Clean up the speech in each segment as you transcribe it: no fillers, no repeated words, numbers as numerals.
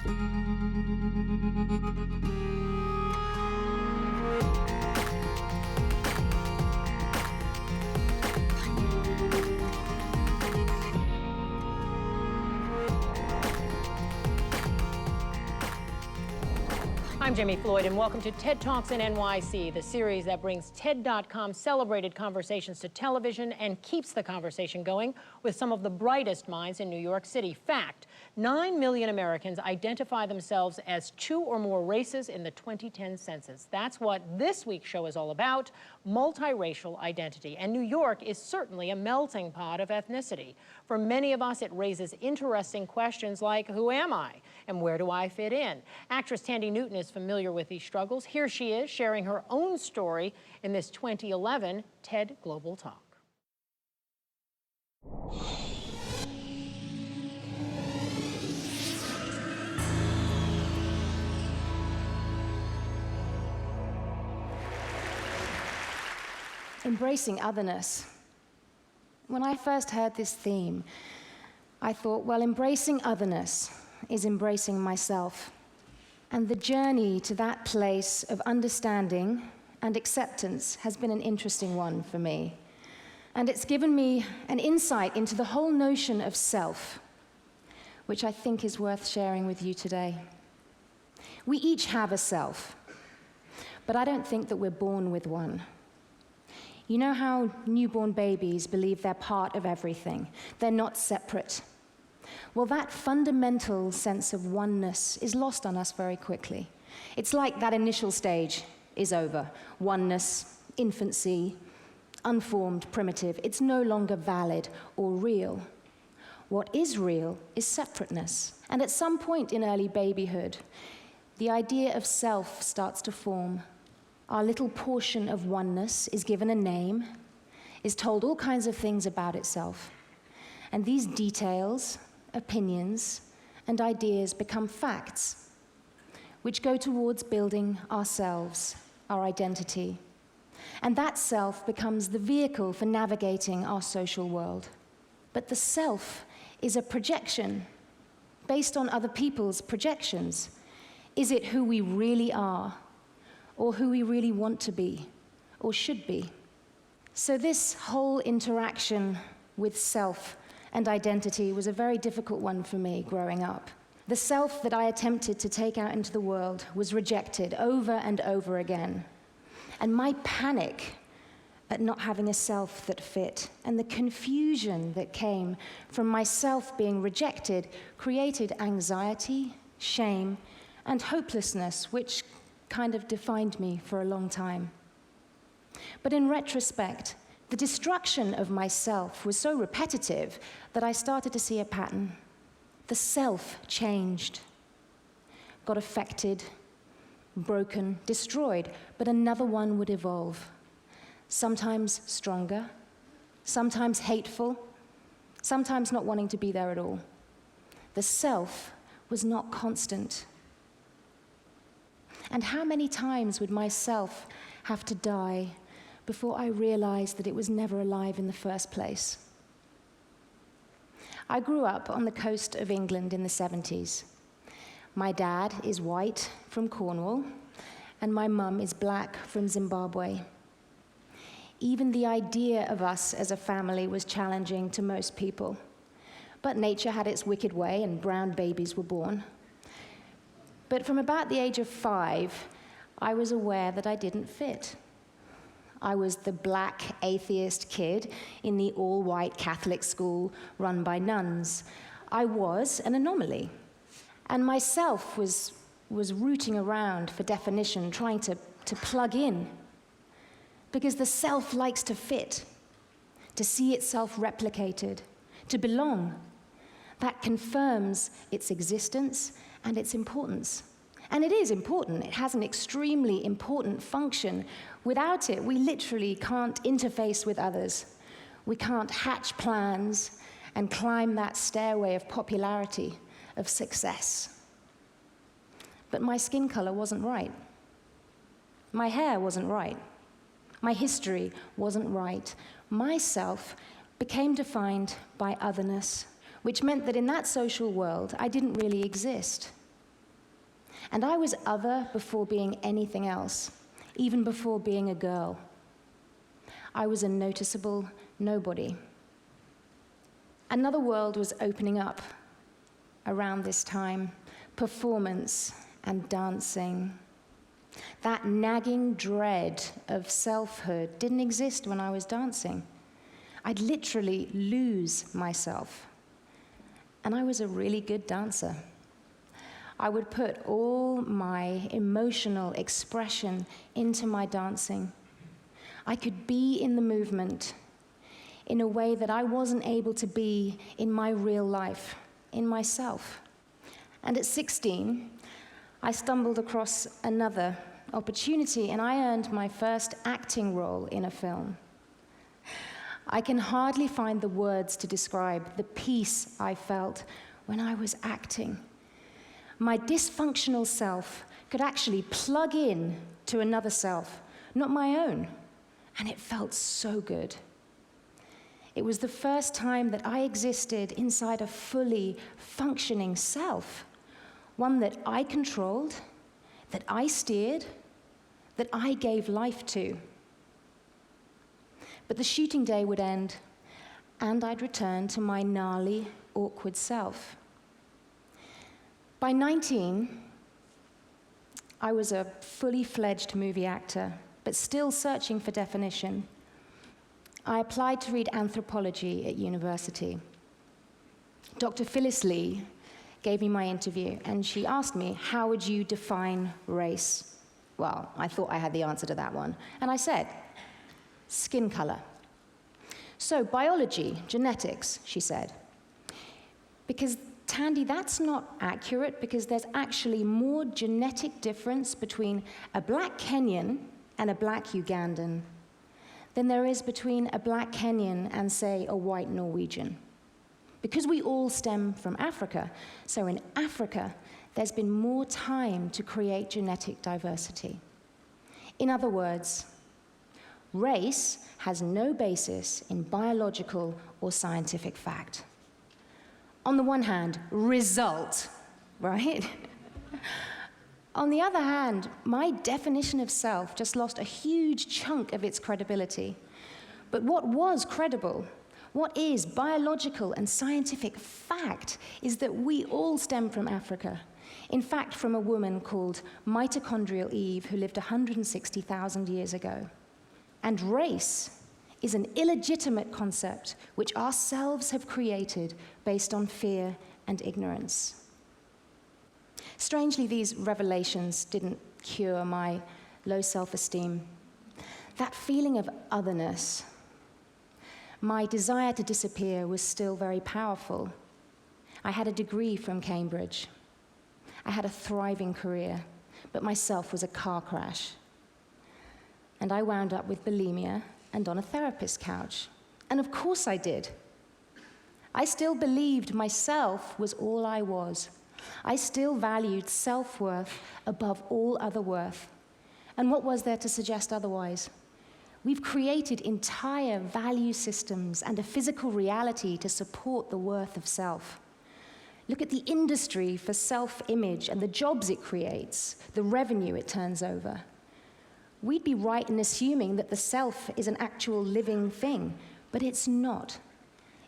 I'm Jamie Floyd, and welcome to TED Talks in NYC, the series that brings TED.com's celebrated conversations to television and keeps the conversation going with some of the brightest minds in New York City. Fact, 9 million Americans identify themselves as 2 or more races in the 2010 census. That's what this week's show is all about, multiracial identity. And New York is certainly a melting pot of ethnicity. For many of us, it raises interesting questions like, who am I? And where do I fit in? Actress Thandie Newton is familiar with these struggles. Here she is sharing her own story in this 2011 TED Global Talk. Embracing otherness. When I first heard this theme, I thought, well, embracing otherness is embracing myself. And the journey to that place of understanding and acceptance has been an interesting one for me. And it's given me an insight into the whole notion of self, which I think is worth sharing with you today. We each have a self, but I don't think that we're born with one. You know how newborn babies believe they're part of everything? They're not separate. Well, that fundamental sense of oneness is lost on us very quickly. It's like that initial stage is over. Oneness, infancy, unformed, primitive. It's no longer valid or real. What is real is separateness. And at some point in early babyhood, the idea of self starts to form. Our little portion of oneness is given a name, is told all kinds of things about itself. And these details, opinions, and ideas become facts, which go towards building ourselves, our identity. And that self becomes the vehicle for navigating our social world. But the self is a projection based on other people's projections. Is it who we really are, or who we really want to be, or should be? So this whole interaction with self and identity was a very difficult one for me growing up. The self that I attempted to take out into the world was rejected over and over again. And my panic at not having a self that fit, and the confusion that came from myself being rejected, created anxiety, shame, and hopelessness, which kind of defined me for a long time. But in retrospect, the destruction of myself was so repetitive that I started to see a pattern. The self changed, got affected, broken, destroyed, but another one would evolve. Sometimes stronger, sometimes hateful, sometimes not wanting to be there at all. The self was not constant. And how many times would myself have to die before I realized that it was never alive in the first place? I grew up on the coast of England in the 70s. My dad is white from Cornwall, and my mum is black from Zimbabwe. Even the idea of us as a family was challenging to most people. But nature had its wicked way, and brown babies were born. But from about the age of 5, I was aware that I didn't fit. I was the black atheist kid in the all-white Catholic school run by nuns. I was an anomaly. And myself was rooting around for definition, trying to plug in. Because the self likes to fit, to see itself replicated, to belong. That confirms its existence and its importance. And it is important. It has an extremely important function. Without it, we literally can't interface with others. We can't hatch plans and climb that stairway of popularity, of success. But my skin color wasn't right. My hair wasn't right. My history wasn't right. Myself became defined by otherness, which meant that in that social world, I didn't really exist. And I was other before being anything else, even before being a girl. I was a noticeable nobody. Another world was opening up around this time: performance and dancing. That nagging dread of selfhood didn't exist when I was dancing. I'd literally lose myself. And I was a really good dancer. I would put all my emotional expression into my dancing. I could be in the movement in a way that I wasn't able to be in my real life, in myself. And at 16, I stumbled across another opportunity, and I earned my first acting role in a film. I can hardly find the words to describe the peace I felt when I was acting. My dysfunctional self could actually plug in to another self, not my own, and it felt so good. It was the first time that I existed inside a fully functioning self, one that I controlled, that I steered, that I gave life to. But the shooting day would end, and I'd return to my gnarly, awkward self. By 19, I was a fully fledged movie actor, but still searching for definition. I applied to read anthropology at university. Dr. Phyllis Lee gave me my interview, and she asked me, how would you define race? Well, I thought I had the answer to that one. And I said, skin color. So biology, genetics, she said. Because, Tandy, that's not accurate, because there's actually more genetic difference between a black Kenyan and a black Ugandan than there is between a black Kenyan and, say, a white Norwegian. Because we all stem from Africa, so in Africa, there's been more time to create genetic diversity. In other words, race has no basis in biological or scientific fact. On the one hand, result, right? On the other hand, my definition of self just lost a huge chunk of its credibility. But what was credible, what is biological and scientific fact, is that we all stem from Africa. In fact, from a woman called mitochondrial Eve, who lived 160,000 years ago. And race is an illegitimate concept which ourselves have created based on fear and ignorance. Strangely, these revelations didn't cure my low self-esteem. That feeling of otherness, my desire to disappear, was still very powerful. I had a degree from Cambridge. I had a thriving career, but my self was a car crash. And I wound up with bulimia and on a therapist's couch. And of course I did. I still believed myself was all I was. I still valued self-worth above all other worth. And what was there to suggest otherwise? We've created entire value systems and a physical reality to support the worth of self. Look at the industry for self-image and the jobs it creates, the revenue it turns over. We'd be right in assuming that the self is an actual living thing, but it's not.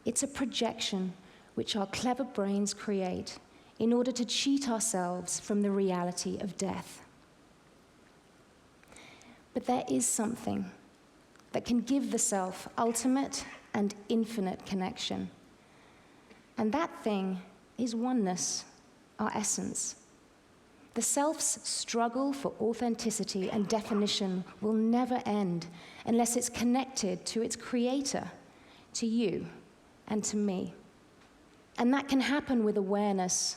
It's a projection which our clever brains create in order to cheat ourselves from the reality of death. But there is something that can give the self ultimate and infinite connection. And that thing is oneness, our essence. The self's struggle for authenticity and definition will never end unless it's connected to its creator, to you and to me. And that can happen with awareness.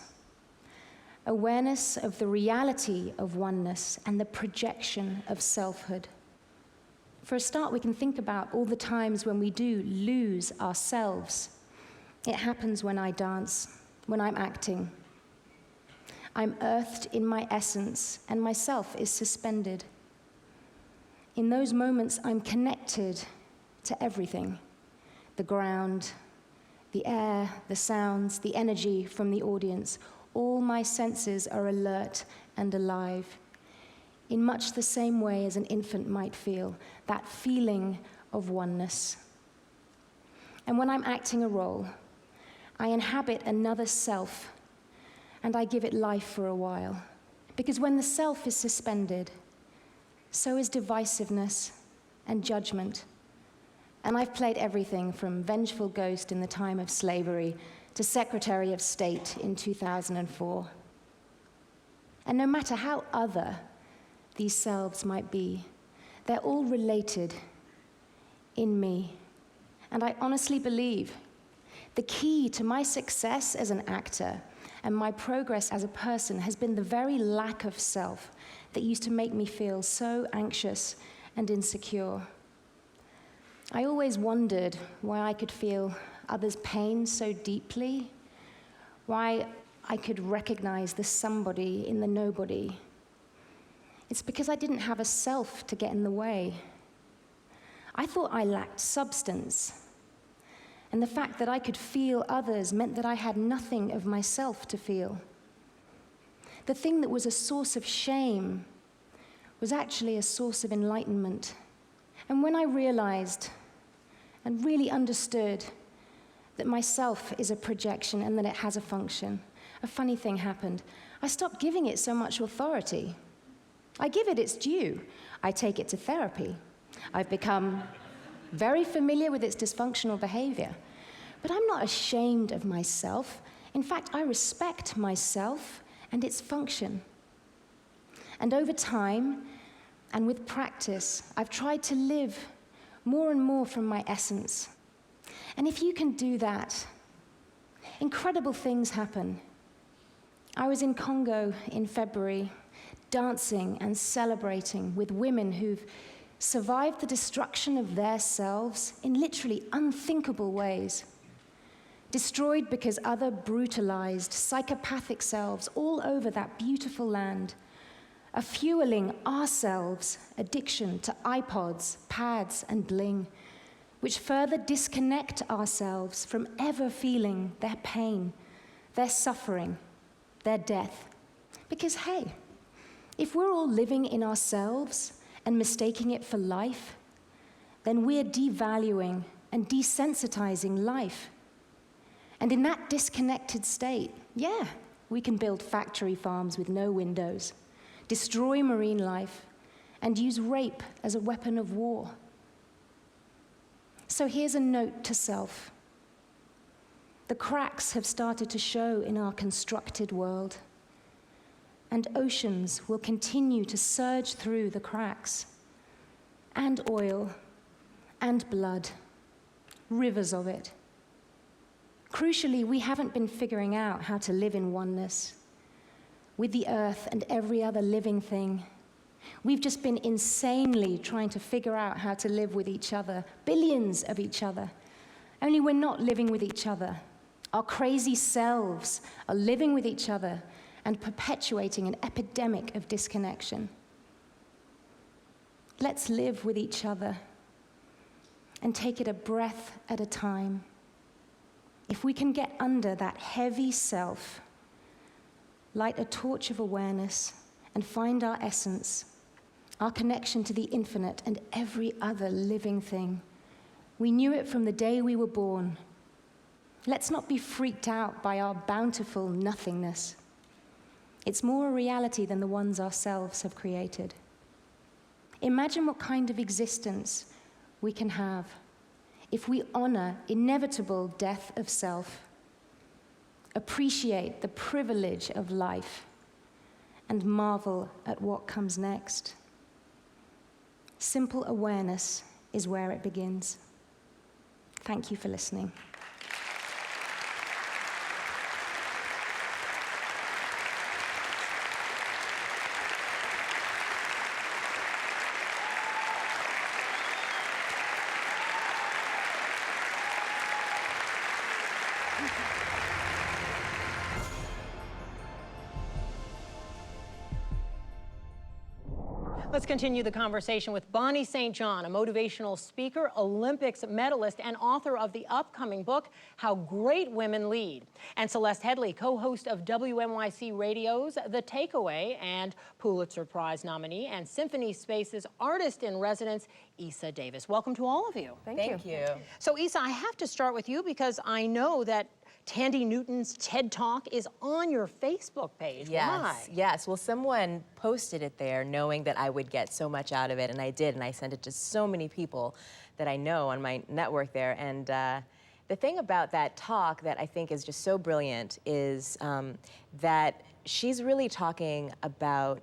Awareness of the reality of oneness and the projection of selfhood. For a start, we can think about all the times when we do lose ourselves. It happens when I dance, when I'm acting. I'm earthed in my essence, and myself is suspended. In those moments, I'm connected to everything: the ground, the air, the sounds, the energy from the audience. all my senses are alert and alive, in much the same way as an infant might feel, that feeling of oneness. And when I'm acting a role, I inhabit another self, and I give it life for a while. Because when the self is suspended, so is divisiveness and judgment. And I've played everything from vengeful ghost in the time of slavery to Secretary of State in 2004. And no matter how other these selves might be, they're all related in me. And I honestly believe the key to my success as an actor and my progress as a person has been the very lack of self that used to make me feel so anxious and insecure. I always wondered why I could feel others' pain so deeply, why I could recognize the somebody in the nobody. It's because I didn't have a self to get in the way. I thought I lacked substance. And the fact that I could feel others meant that I had nothing of myself to feel. The thing that was a source of shame was actually a source of enlightenment. And when I realized and really understood that myself is a projection and that it has a function, a funny thing happened. I stopped giving it so much authority. I give it its due. I take it to therapy. I've become very familiar with its dysfunctional behavior. But I'm not ashamed of myself. In fact, I respect myself and its function. And over time, and with practice, I've tried to live more and more from my essence. And if you can do that, incredible things happen. I was in Congo in February, dancing and celebrating with women who've survived the destruction of their selves in literally unthinkable ways. Destroyed because other brutalized, psychopathic selves all over that beautiful land are fueling ourselves' addiction to iPods, pads, and bling, which further disconnect ourselves from ever feeling their pain, their suffering, their death. Because, hey, if we're all living in ourselves and mistaking it for life, then we're devaluing and desensitizing life. And in that disconnected state, yeah, we can build factory farms with no windows, destroy marine life, and use rape as a weapon of war. So here's a note to self. The cracks have started to show in our constructed world, and oceans will continue to surge through the cracks, and oil, and blood, rivers of it. Crucially, we haven't been figuring out how to live in oneness with the earth and every other living thing. We've just been insanely trying to figure out how to live with each other, billions of each other. Only we're not living with each other. Our crazy selves are living with each other and perpetuating an epidemic of disconnection. Let's live with each other and take it a breath at a time. If we can get under that heavy self, light a torch of awareness, and find our essence, our connection to the infinite and every other living thing. We knew it from the day we were born. Let's not be freaked out by our bountiful nothingness. It's more a reality than the ones ourselves have created. Imagine what kind of existence we can have if we honor inevitable death of self, appreciate the privilege of life, and marvel at what comes next. Simple awareness is where it begins. Thank you for listening. Let's continue the conversation with Bonnie St. John, a motivational speaker, Olympics medalist, and author of the upcoming book, How Great Women Lead. And Celeste Headley, co-host of WNYC Radio's The Takeaway, and Pulitzer Prize nominee and Symphony Space's artist in residence, Issa Davis. Welcome to all of you. Thank you. So Issa, I have to start with you because I know that Tandy Newton's TED Talk is on your Facebook page. Yes, Why? yes. Well, someone posted it there knowing that I would get so much out of it, and I did, and I sent it to so many people that I know on my network there. And the thing about that talk that I think is just so brilliant is that she's really talking about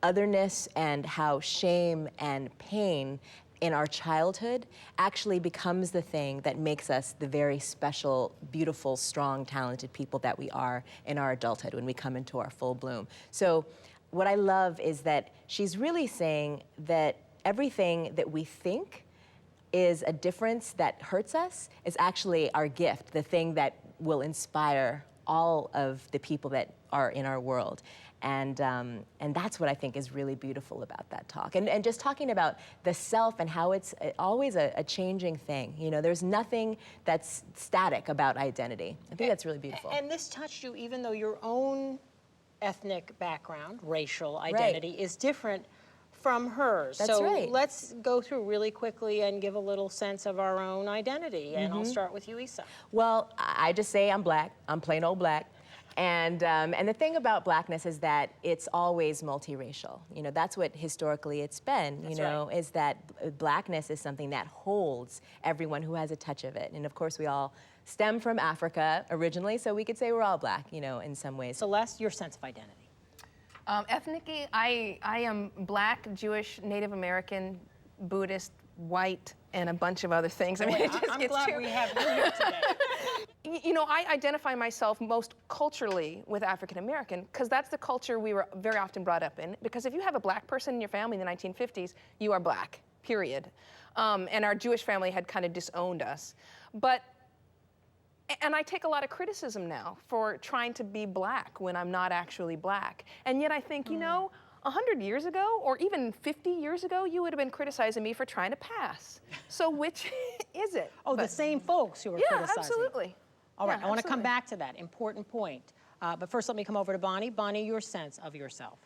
otherness and how shame and pain in our childhood actually becomes the thing that makes us the very special, beautiful, strong, talented people that we are in our adulthood when we come into our full bloom. So what I love is that she's really saying that everything that we think is a difference that hurts us is actually our gift, the thing that will inspire all of the people that are in our world. And that's what I think is really beautiful about that talk. And just talking about the self and how it's always a changing thing. You know, there's nothing that's static about identity. I think that's really beautiful. And this touched you even though your own ethnic background, racial identity, is different from hers. That's so right. let's go through really quickly and give a little sense of our own identity. And I'll start with you, Issa. Well, I just say I'm black. I'm plain old black. And the thing about blackness is that it's always multiracial. You know, that's what historically it's been, you know, is that blackness is something that holds everyone who has a touch of it. And of course, we all stem from Africa originally, so we could say we're all black, you know, in some ways. Celeste, your sense of identity. Ethnically, I am black, Jewish, Native American, Buddhist, white, and a bunch of other things. I mean, it just I'm gets glad too... we have you here today. You know, I identify myself most culturally with African American because that's the culture we were very often brought up in. Because if you have a black person in your family in the 1950s, you are black, period. And our Jewish family had kind of disowned us. And I take a lot of criticism now for trying to be black when I'm not actually black. And yet I think, you know, 100 years ago, or even 50 years ago, you would have been criticizing me for trying to pass. So which is it? Oh, the same folks who were criticizing. Yeah, absolutely. All right, Yeah, I want to come absolutely. back to that important point. But first, let me come over to Bonnie. Bonnie, your sense of yourself.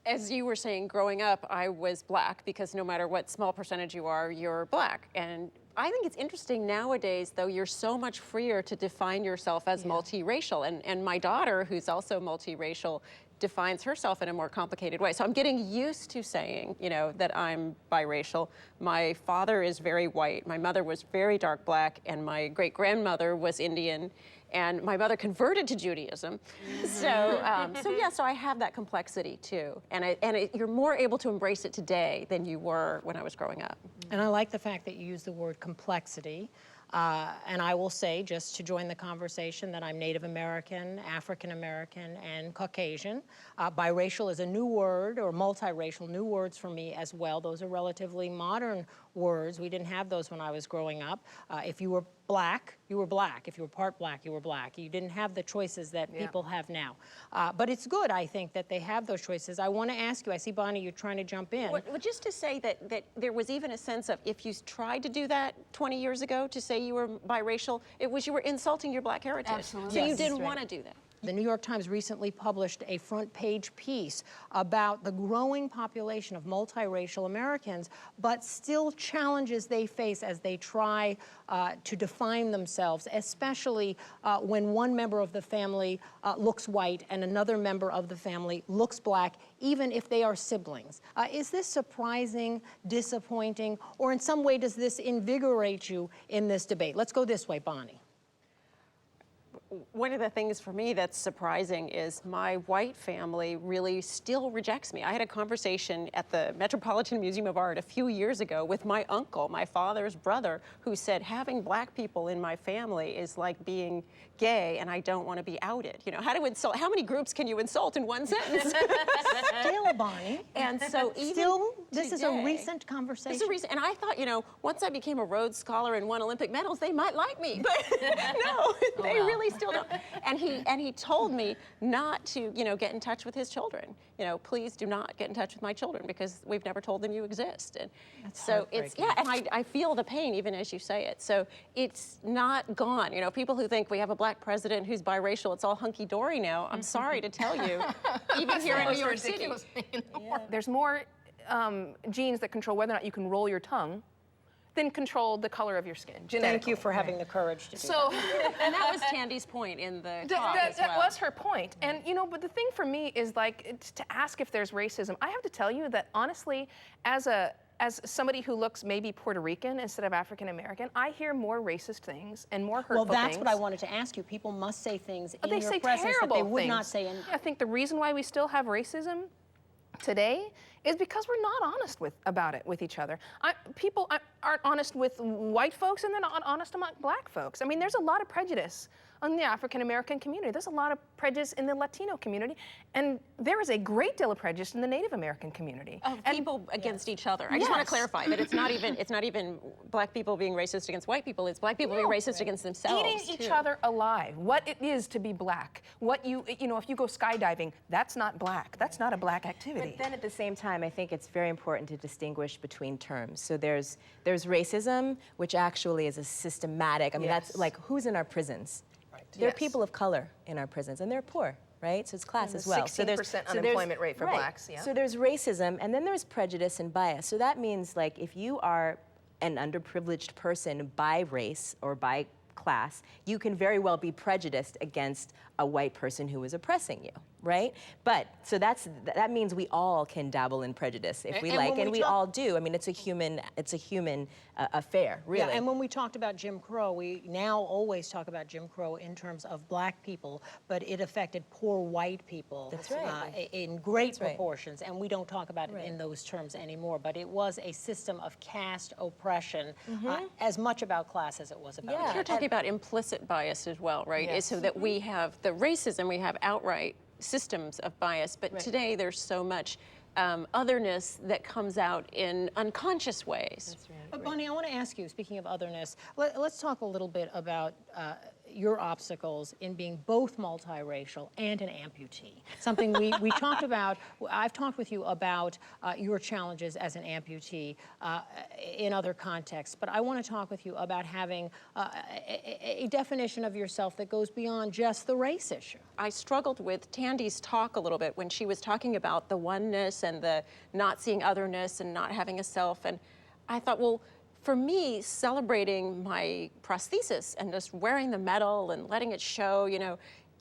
As you were saying, growing up, I was black because no matter what small percentage you are, you're black. And I think it's interesting nowadays, though, you're so much freer to define yourself as multiracial. And my daughter, who's also multiracial, defines herself in a more complicated way. So I'm getting used to saying, you know, that I'm biracial. My father is very white. My mother was very dark black, and my great-grandmother was Indian. And my mother converted to Judaism. So I have that complexity too. And you're more able to embrace it today than you were when I was growing up. And I like the fact that you use the word complexity. And I will say, just to join the conversation, that I'm Native American, African American, and Caucasian. Biracial is a new word, or multiracial, new words for me as well. Those are relatively modern words. We didn't have those when I was growing up. If you were black, you were black. If you were part black, you were black. You didn't have the choices that people have now. But it's good, I think, that they have those choices. I want to ask you, I see, Bonnie, you're trying to jump in. Well, just to say that there was even a sense of, if you tried to do that 20 years ago, to say you were biracial, it was you were insulting your black heritage. Absolutely. So you didn't want to do that. The New York Times recently published a front-page piece about the growing population of multiracial Americans, but still challenges they face as they try to define themselves, especially when one member of the family looks white and another member of the family looks black, even if they are siblings. Is this surprising, disappointing, or in some way does this invigorate you in this debate? Let's go this way, Bonnie. One of the things for me that's surprising is my white family really still rejects me. I had a conversation at the Metropolitan Museum of Art a few years ago with my uncle, my father's brother, who said having black people in my family is like being gay and I don't want to be outed. You know, how many groups can you insult in one sentence? Still, Bonnie. And so even Still, this is a today, recent conversation. This is a recent, and I thought, you know, once I became a Rhodes Scholar and won Olympic medals, they might like me. But no, they really still still don't. And he told me not to, get in touch with his children. Please do not get in touch with my children because we've never told them you exist. And so it's, and I feel the pain even as you say it. So it's not gone. People who think we have a black president who's biracial, it's all hunky-dory now. I'm sorry to tell you, even here in New York City. There's more genes that control whether or not you can roll your tongue than control the color of your skin. Thank you for having the courage to do that. And that was Tandy's point in the talk as well. That was her point. And, but the thing for me is to ask if there's racism. I have to tell you that honestly, as somebody who looks maybe Puerto Rican instead of African American, I hear more racist things and more hurtful things. Well, that's what I wanted to ask you. People must say things in your say presence that they would things. not say in... I think the reason why we still have racism today is because we're not honest about it with each other. People aren't honest with white folks, and they're not honest among black folks. I mean, there's a lot of prejudice in the African American community. There's a lot of prejudice in the Latino community, and there is a great deal of prejudice in the Native American community. Of people against each other. I just want to clarify that it's not even black people being racist against white people. It's black people being racist against themselves. Eating each other alive. What it is to be black. What if you go skydiving, that's not black. That's not a black activity. But then at the same time, I think it's very important to distinguish between terms. So there's racism, which actually is a systematic. I mean, that's like who's in our prisons. There are people of color in our prisons, and they're poor, right? So it's class as well. 16% unemployment rate for blacks, yeah. So there's racism, and then there's prejudice and bias. So that means, like, if you are an underprivileged person by race or by class, you can very well be prejudiced against a white person who is oppressing you, right? But, so that means we all can dabble in prejudice if we like, and we all do. I mean, it's a human affair, really. Yeah, and when we talked about Jim Crow, we now always talk about Jim Crow in terms of black people, but it affected poor white people. That's right. In great proportions, and we don't talk about it in those terms anymore, but it was a system of caste oppression, as much about class as it was about caste. You're talking about implicit bias as well, right? Yes. So that we have the racism, we have outright systems of bias, but today there's so much otherness that comes out in unconscious ways. That's right. But Bonnie, I want to ask you, speaking of otherness, let's talk a little bit about your obstacles in being both multiracial and an amputee. Something we talked about, I've talked with you about your challenges as an amputee in other contexts, but I want to talk with you about having a definition of yourself that goes beyond just the race issue. I struggled with Tandy's talk a little bit when she was talking about the oneness and the not seeing otherness and not having a self, and I thought, well, for me, celebrating my prosthesis and just wearing the medal and letting it show,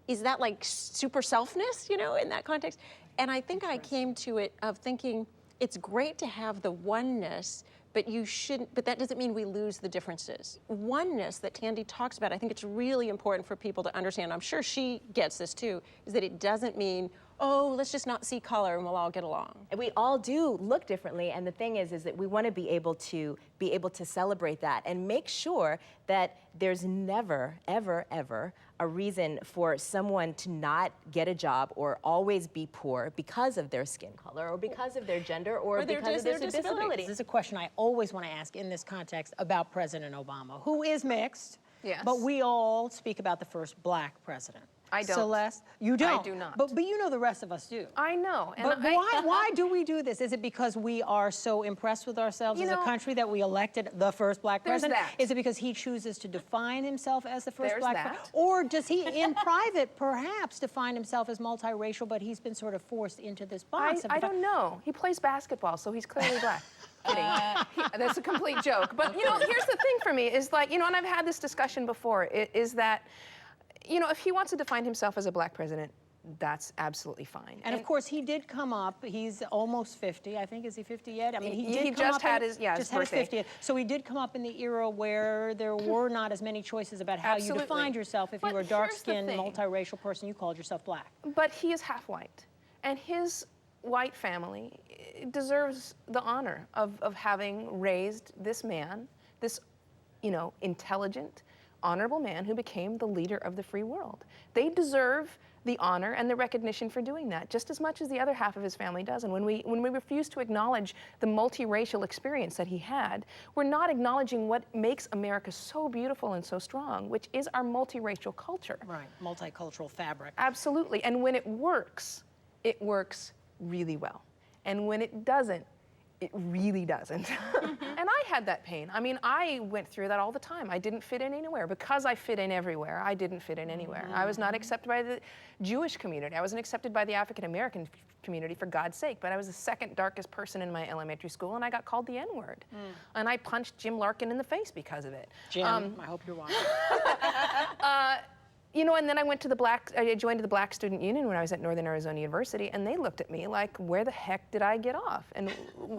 is that like super selfness, in that context? And I think I came to it of thinking it's great to have the oneness, but that doesn't mean we lose the differences. Oneness that Tandy talks about, I think it's really important for people to understand, I'm sure she gets this too, is that it doesn't mean, oh, let's just not see color and we'll all get along. And we all do look differently, and the thing is that we want to be able to celebrate that and make sure that there's never, ever, ever a reason for someone to not get a job or always be poor because of their skin color or because of their gender or because of their disability. This is a question I always want to ask in this context about President Obama, who is mixed, but we all speak about the first black president. I don't. Celeste, you don't. I do not. But the rest of us do. I know. And but why do we do this? Is it because we are so impressed with ourselves as a country that we elected the first black president? Is it because he chooses to define himself as the first black president? Or does he, in private, perhaps define himself as multiracial, but he's been sort of forced into this box? I don't know. He plays basketball, so he's clearly black. Kidding. That's a complete joke. But, here's the thing for me, is like, and I've had this discussion before, is that, if he wants to define himself as a black president, that's absolutely fine. And of course, he did come up. He's almost 50, I think. Is he 50 yet? I mean, he just had his birthday. 50th. So he did come up in the era where there were not as many choices about how you defined yourself. If you were a dark-skinned, multiracial person, you called yourself black. But he is half white, and his white family deserves the honor of having raised this man, this, intelligent, honorable man who became the leader of the free world. They deserve the honor and the recognition for doing that, just as much as the other half of his family does. And when we refuse to acknowledge the multiracial experience that he had, we're not acknowledging what makes America so beautiful and so strong, which is our multiracial culture. Right, multicultural fabric. Absolutely. And when it works really well. And when it doesn't, it really doesn't. And I had that pain. I mean, I went through that all the time. I didn't fit in anywhere. Because I fit in everywhere, I didn't fit in anywhere. I was not accepted by the Jewish community. I wasn't accepted by the African American community, for God's sake. But I was the second darkest person in my elementary school, and I got called the N-word. And I punched Jim Larkin in the face because of it. Jim, I hope you're watching. You know, and then I joined the Black Student Union when I was at Northern Arizona University, and they looked at me like, where the heck did I get off? And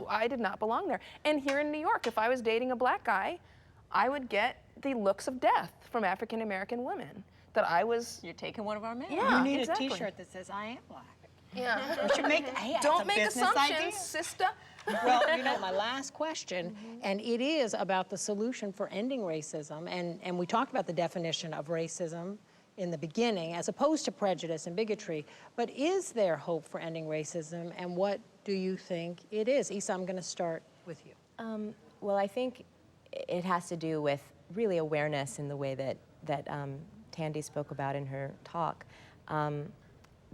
I did not belong there. And here in New York, if I was dating a black guy, I would get the looks of death from African American women. That I was... You're taking one of our men. Yeah, You need exactly. a T-shirt that says, I am black. Yeah. We should make, hey, that's Don't a make business assumptions, idea. sister. Well, you know, my last question, and it is about the solution for ending racism, and we talked about the definition of racism in the beginning, as opposed to prejudice and bigotry, but is there hope for ending racism, and what do you think it is? Issa, I'm gonna start with you. Well, I think it has to do with really awareness in the way that Tandy spoke about in her talk,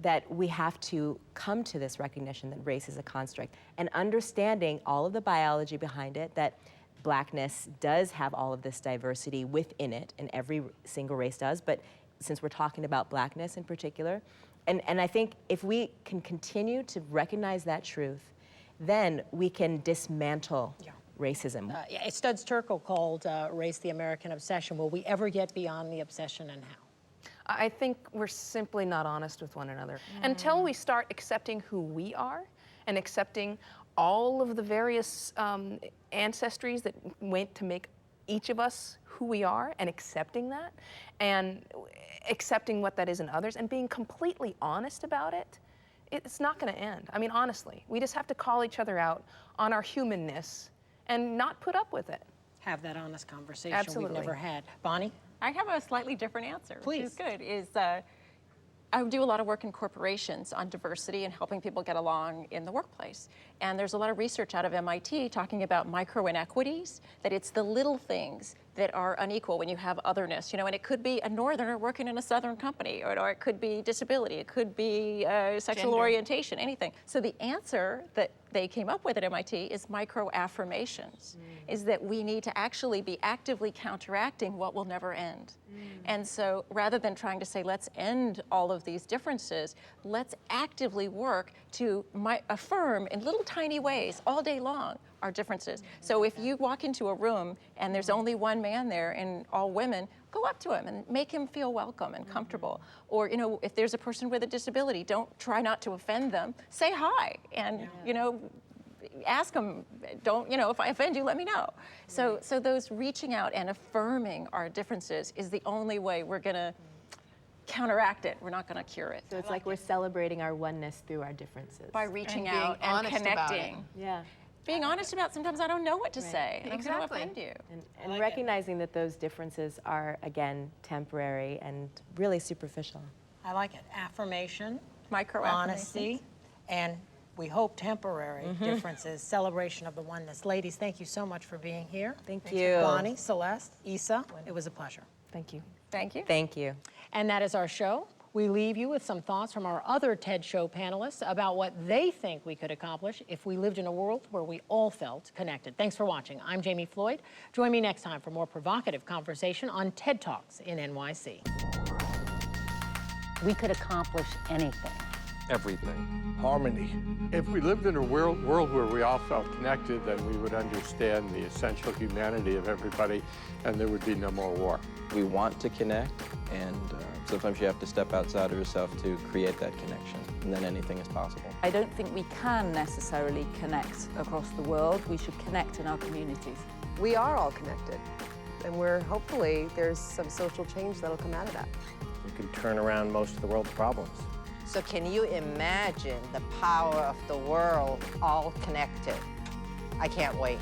that we have to come to this recognition that race is a construct, and understanding all of the biology behind it, that blackness does have all of this diversity within it, and every single race does, but since we're talking about blackness in particular, and I think if we can continue to recognize that truth, then we can dismantle racism. Studs Terkel called race the American obsession. Will we ever get beyond the obsession, and how? I think we're simply not honest with one another. Until we start accepting who we are and accepting all of the various ancestries that went to make each of us who we are, and accepting that, and accepting what that is in others, and being completely honest about it, it's not going to end. I mean, honestly, we just have to call each other out on our humanness and not put up with it. Have that honest conversation Absolutely. we've never had. Bonnie? I have a slightly different answer, which is Please. good. I do a lot of work in corporations on diversity and helping people get along in the workplace. And there's a lot of research out of MIT talking about micro inequities, that it's the little things that are unequal when you have otherness, you know, and it could be a northerner working in a southern company, or it could be disability, it could be sexual orientation, anything. So the answer that they came up with at MIT is micro affirmations, is that we need to actually be actively counteracting what will never end. And so rather than trying to say, let's end all of these differences, let's actively work to affirm in little tiny ways all day long our differences. So if you walk into a room and there's only one man there and all women, go up to him and make him feel welcome and comfortable. Or, you know, if there's a person with a disability, don't try not to offend them. Say hi and, you know, ask them, don't, you know, if I offend you, let me know. So those reaching out and affirming our differences is the only way we're gonna counteract it. We're not gonna cure it. So it's like we're celebrating our oneness through our differences. By reaching And being out and honest about it. connecting. Yeah. Being honest about sometimes I don't know what to say. And I'm gonna Exactly. offend you. And recognizing that those differences are, again, temporary and really superficial. I like it. Affirmation, Micro honesty, and we hope temporary differences, celebration of the oneness. Ladies, thank you so much for being here. Thank you. Bonnie, Celeste, Issa, it was a pleasure. Thank you. Thank you. Thank you. And that is our show. We leave you with some thoughts from our other TED Show panelists about what they think we could accomplish if we lived in a world where we all felt connected. Thanks for watching. I'm Jamie Floyd. Join me next time for more provocative conversation on TED Talks in NYC. We could accomplish anything. Everything. Harmony. If we lived in a world where we all felt connected, then we would understand the essential humanity of everybody, and there would be no more war. We want to connect, and sometimes you have to step outside of yourself to create that connection, and then anything is possible. I don't think we can necessarily connect across the world. We should connect in our communities. We are all connected, and hopefully there's some social change that'll come out of that. You can turn around most of the world's problems. So can you imagine the power of the world all connected? I can't wait.